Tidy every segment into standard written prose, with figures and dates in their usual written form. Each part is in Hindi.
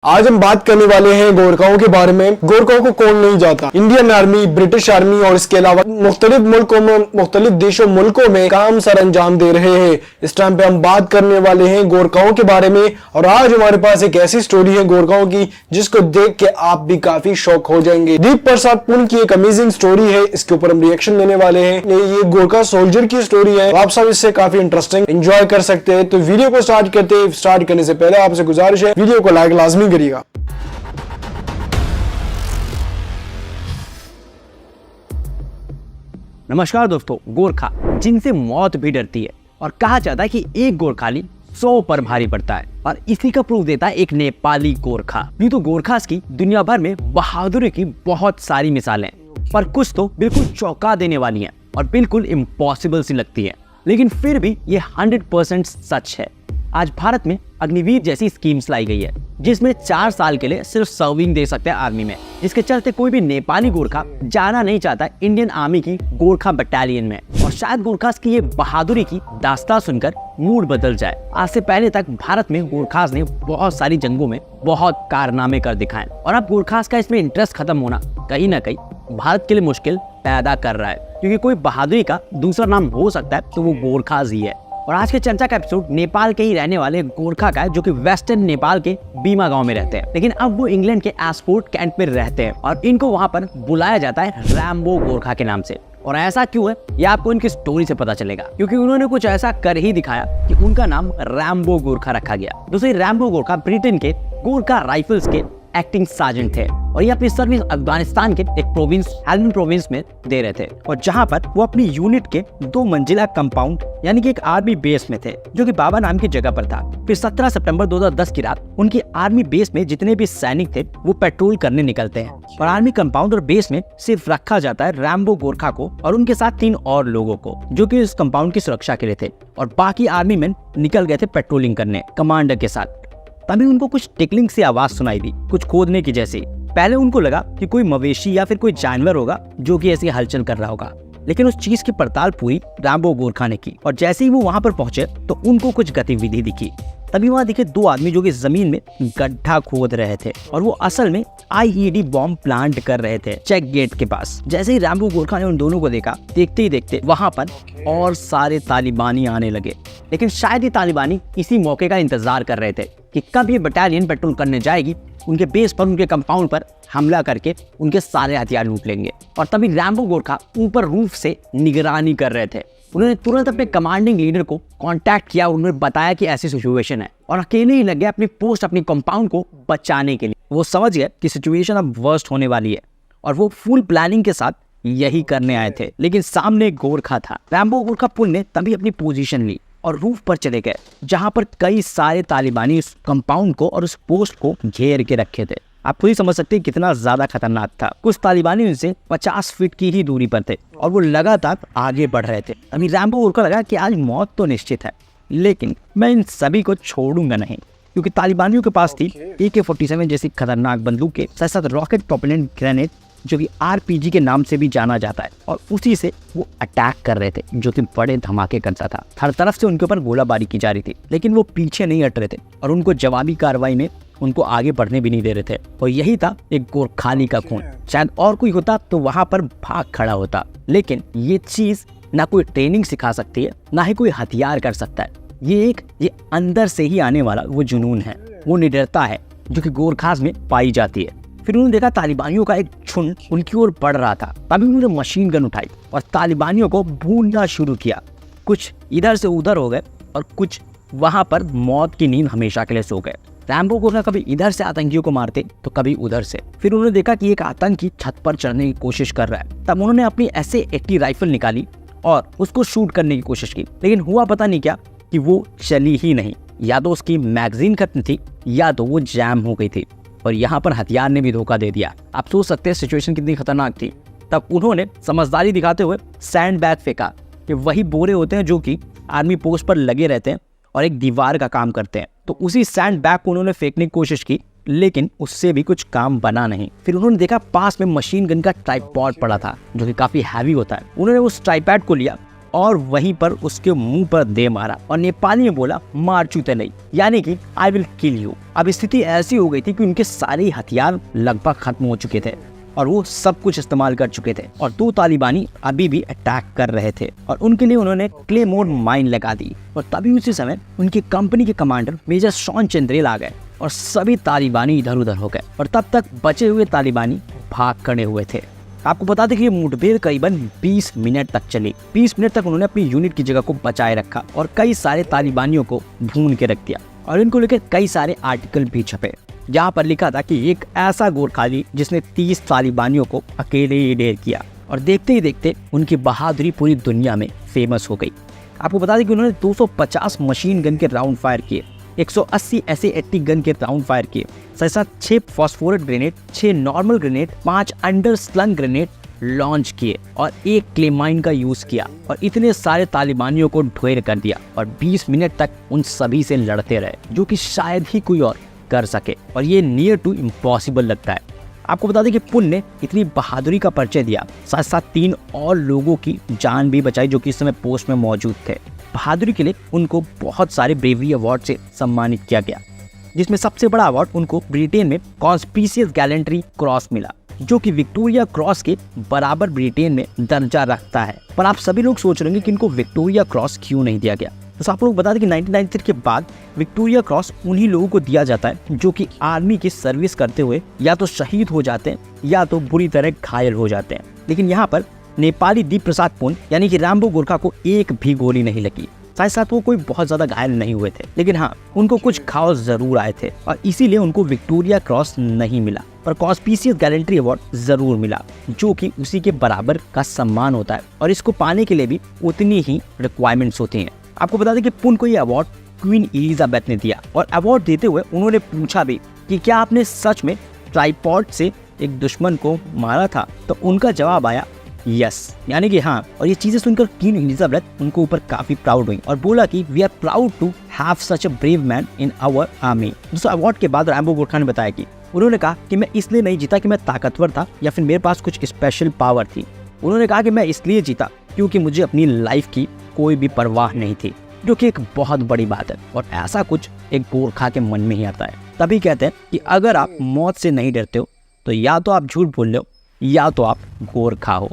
आज हम बात करने वाले हैं गोरखाओं के बारे में। गोरखाओं को कौन नहीं जानता। इंडियन आर्मी, ब्रिटिश आर्मी और इसके अलावा मुख्तलिफ मुल्कों में, मुख्तलिफ देशों मुल्कों में काम सर अंजाम दे रहे हैं। इस टाइम पे हम बात करने वाले हैं गोरखाओं के बारे में और आज हमारे पास एक ऐसी स्टोरी है गोरखाओं की जिसको देख के आप भी काफी शौक हो जाएंगे। दीप प्रसाद पुन की एक अमेजिंग स्टोरी है, इसके ऊपर हम रिएक्शन देने वाले हैं। ये गोरखा सोल्जर की स्टोरी है, आप सब इससे काफी इंटरेस्टिंग एंजॉय कर सकते हैं। तो वीडियो को स्टार्ट करने से पहले आपसे गुजारिश है वीडियो को लाइक लाजमी करिएगा। नमस्कार दोस्तों, गोरखा जिनसे मौत भी डरती है और कहा जाता है कि एक गोरखाली 100 पर भारी पड़ता है और इसी का प्रूफ देता है एक नेपाली गोरखा। यूं तो गोरखास की दुनिया भर में बहादुरी की बहुत सारी मिसालें हैं, पर कुछ तो बिल्कुल चौंका देने वाली हैं और बिल्कुल इम्पॉसिबल सी लगती है, लेकिन फिर भी ये 100% सच है। आज भारत में अग्निवीर जैसी स्कीम्स लाई गई है जिसमें 4 साल के लिए सिर्फ सर्विंग दे सकते हैं आर्मी में, जिसके चलते कोई भी नेपाली गोरखा जाना नहीं चाहता इंडियन आर्मी की गोरखा बटालियन में। और शायद गोरखास की ये बहादुरी की दास्तां सुनकर मूड बदल जाए। आज से पहले तक भारत में गोरखास ने बहुत सारी जंगों में बहुत कारनामे कर दिखाए और अब गोरखास का इसमें इंटरेस्ट खत्म होना कहीं ना कहीं भारत के लिए मुश्किल पैदा कर रहा है, क्योंकि कोई बहादुरी का दूसरा नाम हो सकता है तो वो गोरखास ही है। और आज के चर्चा का एपिसोड नेपाल के ही रहने वाले गोरखा का है, जो कि वेस्टर्न नेपाल के बीमा गांव में रहते हैं, लेकिन अब वो इंग्लैंड के एस्पोर्ट कैंट में रहते हैं और इनको वहां पर बुलाया जाता है रैम्बो गोरखा के नाम से। और ऐसा क्यों है ये आपको इनकी स्टोरी से पता चलेगा, क्योंकि उन्होंने कुछ ऐसा कर ही दिखाया कि उनका नाम रैम्बो गोरखा रखा गया। दूसरी रैम्बो गोरखा ब्रिटेन के गोरखा राइफल्स के एक्टिंग सार्जेंट थे और ये अपनी सर्विस अफगानिस्तान के एक प्रोविंस हेल्मंड प्रोविंस में दे रहे थे, और जहां पर वो अपनी यूनिट के 2 मंजिला कंपाउंड यानी कि एक आर्मी बेस में थे जो कि बाबा नाम की जगह पर था। फिर 17 सितंबर 2010 की रात उनकी आर्मी बेस में जितने भी सैनिक थे वो पेट्रोल करने निकलते हैं और आर्मी कंपाउंड और बेस में सिर्फ रखा जाता है रैम्बो गोरखा को और उनके साथ 3 और लोगों को जो कि इस कंपाउंड की सुरक्षा के लिए थे, और बाकी आर्मी मैन निकल गए थे पेट्रोलिंग करने कमांडर के साथ। तभी उनको कुछ टिकलिंग सी आवाज सुनाई दी, कुछ खोदने की जैसी। पहले उनको लगा कि कोई मवेशी या फिर कोई जानवर होगा जो कि ऐसी हलचल कर रहा होगा, लेकिन उस चीज की पड़ताल पूरी रैम्बो गोरखा ने की और जैसे ही वो वहां पर पहुंचे तो उनको कुछ गतिविधि दिखी। तभी वहां दिखे 2 आदमी जो कि जमीन में गड्ढा खोद रहे थे और वो असल में आईईडी बॉम्ब प्लांट कर रहे थे चेक गेट के पास। जैसे ही रैम्बो गोरखा ने उन दोनों को देखा, देखते ही देखते वहां पर और सारे तालिबानी आने लगे। लेकिन शायद ये तालिबानी इसी मौके का इंतजार कर रहे थे कि कब ये बटालियन पेट्रोल करने जाएगी, उनके बेस पर, उनके कंपाउंड पर हमला करके उनके सारे हथियार लूट लेंगे। और तभी रैम्बो गोरखा ऊपर रूफ से निगरानी कर रहे थे। उन्होंने तुरंत अपने कमांडिंग लीडर को कांटेक्ट किया, उन्होंने बताया कि ऐसी सिचुएशन है और अकेले ही लग गए अपनी पोस्ट, अपनी कंपाउंड को बचाने के लिए। वो समझ गए कि सिचुएशन अब वर्स्ट होने वाली है और वो फुल प्लानिंग के साथ यही करने आए थे, लेकिन सामने एक गोरखा था। रैम्बो गोरखा पुल ने तभी अपनी पोजीशन ली और रूफ पर चले गए जहां पर कई सारे तालिबानी उस कंपाउंड को और उस पोस्ट को घेर के रखे थे। आप खुद ही समझ सकते हैं कितना ज्यादा खतरनाक था। कुछ तालिबानी उनसे 50 फीट की ही दूरी पर थे और वो लगातार आगे बढ़ रहे थे। अभी रैम्बो गोरखा लगा कि आज मौत तो निश्चित है, लेकिन मैं इन सभी को छोड़ूंगा नहीं, क्योंकि तालिबानियों के पास थी AK-47 जैसी खतरनाक बंदूकें, साथ साथ रॉकेट प्रोपेलेंट ग्रेनेड जो कि RPG के नाम से भी जाना जाता है, और उसी से वो अटैक कर रहे थे जो कि बड़े धमाके करता था। हर तरफ से उनके ऊपर गोलाबारी की जा रही थी, लेकिन वो पीछे नहीं हट रहे थे और उनको जवाबी कार्रवाई में उनको आगे बढ़ने भी नहीं दे रहे थे। और यही था एक गोरखाली का खून। शायद और कोई होता तो वहां पर भाग खड़ा होता, लेकिन ये चीज ना कोई ट्रेनिंग सिखा सकती है, ना ही कोई हथियार कर सकता है। ये अंदर से ही आने वाला वो जुनून है, वो निडरता है जो कि गोरखास में पाई जाती है। फिर उन्होंने देखा तालिबानियों का एक झुंड उनकी ओर बढ़ रहा था। तभी उन्होंने मशीन गन उठाई और तालिबानियों को भूनना शुरू किया। कुछ इधर से उधर हो गए और कुछ वहां पर मौत की नींद हमेशा के लिए सो गए। रैम्बो गोरखा कभी इधर से आतंकियों को मारते तो कभी उधर से। फिर उन्होंने देखा कि एक आतंकी छत पर चढ़ने की कोशिश कर रहा है। तब उन्होंने अपनी SA-80 राइफल निकाली और उसको शूट करने की कोशिश की, लेकिन हुआ पता नहीं क्या कि वो चली ही नहीं। या तो उसकी मैगजीन खत्म थी या तो वो जैम हो गई थी, और यहाँ पर हथियार ने भी धोखा दे दिया। आप सोच सकते हैं सिचुएशन कितनी खतरनाक थी। तब उन्होंने समझदारी दिखाते हुए सैंड बैग फेंका, कि वही बोरे होते हैं जो कि आर्मी पोस्ट पर लगे रहते हैं और एक दीवार का काम करते हैं। तो उसी सैंड बैग को उन्होंने फेंकने की कोशिश की, लेकिन उससे भी कुछ काम बना नहीं। फिर उन्होंने देखा पास में मशीन गन का ट्राइपॉड पड़ा था जो कि काफी हैवी होता है। उन्होंने उस ट्राइपॉड को लिया और वहीं पर उसके मुंह पर दे मारा और नेपाली में बोला मार चूते नहीं, यानी कि आई विल किल यू। अब स्थिति ऐसी हो गई थी कि उनके सारे हथियार लगभग खत्म हो चुके थे और वो सब कुछ इस्तेमाल कर चुके थे और 2 तालिबानी अभी भी अटैक कर रहे थे और उनके लिए उन्होंने क्लेमोर माइन लगा दी। और तभी उसी समय उनकी कंपनी के कमांडर मेजर शॉन चंद्रेल आ गए और सभी तालिबानी इधर उधर हो गए और तब तक बचे हुए तालिबानी भाग खड़े हुए थे। आपको बता दें कि ये मुठभेड़ करीबन 20 मिनट तक चली। 20 मिनट तक उन्होंने अपनी यूनिट की जगह को बचाए रखा और कई सारे तालिबानियों को भून के रख दिया और इनको लेकर कई सारे आर्टिकल भी छपे जहाँ पर लिखा था कि एक ऐसा गोरखाली जिसने 30 तालिबानियों को अकेले ही ढेर किया। और देखते ही देखते उनकी बहादुरी पूरी दुनिया में फेमस हो गई। आपको बता दें कि उन्होंने 250 मशीन गन के राउंड फायर किए, 180 SA-80 गन के राउंड फायर किए, साथ 6 phosphorus grenade, 6 normal grenade, 5 underslung grenade launch किए और 1 क्लेमाइन का यूज किया और इतने सारे तालिबानियों को ढेर कर दिया और 20 मिनट तक उन सभी से लड़ते रहे, जो कि शायद ही कोई और कर सके और ये नियर टू इम्पॉसिबल लगता है। आपको बता दें कि पुन ने इतनी बहादुरी का परिचय दिया, साथ साथ 3 और लोगों की जान भी बचाई जो कि इस समय पोस्ट में मौजूद थे। बहादुरी के लिए उनको बहुत सारे ब्रेवरी अवार्ड से सम्मानित किया गया, जिसमें सबसे बड़ा अवार्ड उनको ब्रिटेन में कॉन्स्पिशियस गैलेंट्री क्रॉस मिला, जो कि विक्टोरिया क्रॉस के बराबर ब्रिटेन में दर्जा रखता है। पर आप सभी लोग सोच रहे होंगे कि इनको विक्टोरिया क्रॉस क्यों नहीं दिया गया। तो आप लोग बता दें कि 1993 के बाद विक्टोरिया क्रॉस उन्हीं लोगों को दिया जाता है जो कि आर्मी की सर्विस करते हुए या तो शहीद हो जाते हैं या तो बुरी तरह घायल हो जाते हैं। लेकिन यहाँ पर नेपाली दीप प्रसाद पुन यानी कि रैम्बो गोरखा को एक भी गोली नहीं लगी, साथ साथ वो कोई बहुत ज्यादा घायल नहीं हुए थे, लेकिन हाँ उनको कुछ घाव जरूर आए थे और इसीलिए उनको विक्टोरिया क्रॉस नहीं मिला, पर कॉन्स्पिशियस गैलेंट्री अवार्ड जरूर मिला, जो कि उसी के बराबर का सम्मान होता है और इसको पाने के लिए भी उतनी ही रिक्वायरमेंट्स होती हैं। आपको बता दें कि पुन को ये अवार्ड क्वीन एलिजाबेथ ने दिया और अवार्ड देते हुए उन्होंने पूछा भी कि क्या आपने सच में ट्राइपॉड से एक दुश्मन को मारा था, तो उनका जवाब आया यस, यानी कि हाँ। और ये चीजें सुनकर क्वीन एलिजाबेथ उनको ऊपर काफी प्राउड हुई और बोला कि we are proud to have such a brave man in our army. दोस्तों अवार्ड के बाद रैम्बो गोरखा ने बताया कि उन्होंने कहा कि मैं इसलिए नहीं जीता कि मैं ताकतवर था या फिर मेरे पास कुछ स्पेशल पावर थी। उन्होंने कहा कि मैं इसलिए जीता क्योंकि मुझे अपनी लाइफ की कोई भी परवाह नहीं थी, जो कि एक बहुत बड़ी बात है और ऐसा कुछ एक गोरखा के मन में ही आता है। तभी कहते हैं कि अगर आप मौत से नहीं डरते हो तो या तो आप झूठ बोल रहे हो या तो आप गोरखा हो।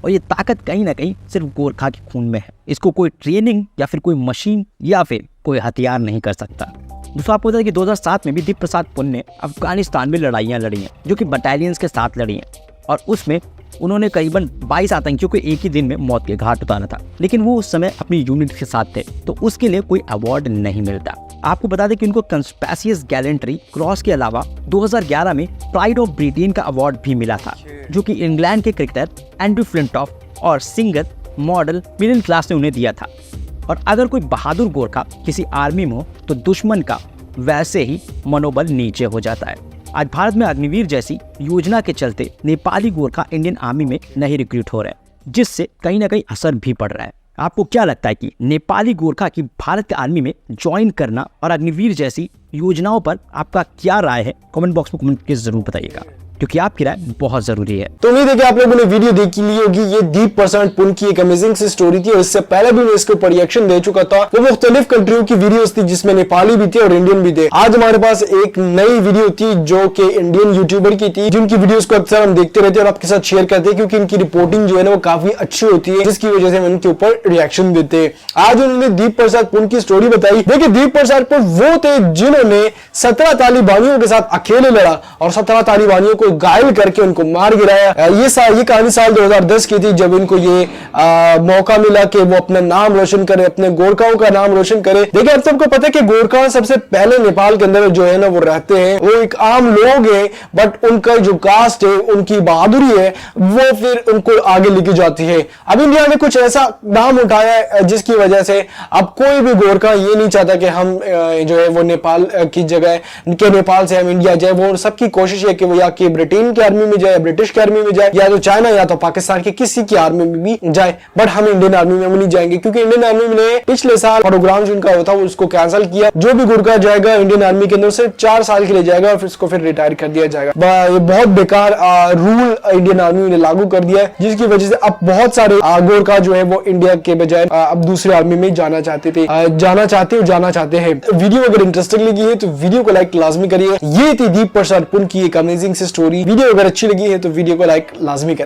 और ये ताकत कहीं ना कहीं सिर्फ गोरखा के खून में है, इसको कोई ट्रेनिंग या फिर कोई मशीन या फिर कोई हथियार नहीं कर सकता। दोस्तों आपको पता है कि 2007 में भी दीप प्रसाद पुन ने अफगानिस्तान में लड़ाइयाँ लड़ी हैं, जो कि बटालियंस के साथ लड़ी हैं और उसमें उन्होंने करीबन 22 आतंकियों को एक ही दिन में मौत के घाट उतारा था, लेकिन वो उस समय अपनी यूनिट के साथ थे तो उसके लिए कोई अवार्ड नहीं मिलता। आपको बता दें कि उनको कॉन्स्पिशियस गैलेंट्री क्रॉस के अलावा 2011 में प्राइड ऑफ ब्रिटेन का अवार्ड भी मिला था, जो कि इंग्लैंड के क्रिकेटर एंड्रू फ्लिंटॉफ और सिंगर मॉडल मिडिल क्लास ने उन्हें दिया था। और अगर कोई बहादुर गोरखा किसी आर्मी में हो तो दुश्मन का वैसे ही मनोबल नीचे हो जाता है। आज भारत में अग्निवीर जैसी योजना के चलते नेपाली गोरखा इंडियन आर्मी में नहीं रिक्रूट हो रहे हैं, जिससे कहीं ना कहीं असर भी पड़ रहा है। आपको क्या लगता है कि नेपाली गोरखा की भारत के आर्मी में ज्वाइन करना और अग्निवीर जैसी योजनाओं पर आपका क्या राय है? कमेंट बॉक्स में कमेंट करके जरूर बताइएगा, क्योंकि आपकी राय बहुत जरूरी है। तो उम्मीद है कि आप लोगों ने वीडियो देखी ली होगी। ये दीप प्रसाद पुन की एक अमेजिंग सी स्टोरी थी और इससे पहले भी मैं इसके ऊपर रिएक्शन दे चुका था। वो मुख्तलिफ कंट्रियों की वीडियोस थी जिसमें नेपाली भी थे और इंडियन भी थे। आज हमारे पास एक नई वीडियो थी जो कि इंडियन यूट्यूबर की थी, जिनकी वीडियोस को अक्सर हम देखते रहते हैं और आपके साथ शेयर करते हैं, क्योंकि इनकी रिपोर्टिंग जो है ना वो काफी अच्छी होती है, जिसकी वजह से हम इनके ऊपर रिएक्शन देते हैं। आज उन्होंने दीप प्रसाद पुन की स्टोरी बताई। देखिए दीप प्रसाद पुन वो थे जिन्होंने 17 तालिबानियों के साथ अकेले लड़ा और 17 तालिबानियों को घायल करके उनको मार गिराया। ये कहानी साल 2010 की थी, जब इनको ये मौका मिला कि वो अपना नाम रोशन करे, अपने गोरखाओं का नाम रोशन करे। देखिए आप सबको पता है कि गोरखा सबसे पहले नेपाल के अंदर जो है ना वो रहते हैं, वो एक आम लोग हैं, बट उनका जो कास्ट है, उनकी बहादुरी है, वो फिर उनको आगे लेके जाती है। अब इंडिया ने कुछ ऐसा नाम उठाया है जिसकी वजह से अब कोई भी गोरखा ये नहीं चाहता कि हम जो है वो नेपाल की जगह के नेपाल से हम इंडिया जाए। वो सबकी कोशिश है कि वो यहाँ की ब्रिटेन की आर्मी में जाए, ब्रिटिश की आर्मी में जाए, या तो चाइना या तो पाकिस्तान की किसी की आर्मी में भी जाए, बट हम इंडियन आर्मी में नहीं जाएंगे, क्योंकि इंडियन आर्मी ने पिछले साल प्रोग्राम जो उनका होता है उसको कैंसिल किया। जो भी गुरखा जाएगा इंडियन आर्मी के अंदर से 4 साल के लिए जाएगा और फिर उसको फिर रिटायर कर दिया जाएगा। ये बहुत बेकार रूल इंडियन आर्मी ने लागू कर दिया है, जिसकी वजह से अब बहुत सारे गोरखा जो है वो इंडिया के बजाय अब दूसरे आर्मी में जाना चाहते हैं। वीडियो अगर इंटरेस्टिंग लगी है तो वीडियो को लाइक लाजमी करिएगा। ये थी दीप प्रसाद पुन की एक अमेजिंग सी स्टोरी। वीडियो अगर अच्छी लगी है तो वीडियो को लाइक लाजमी करें।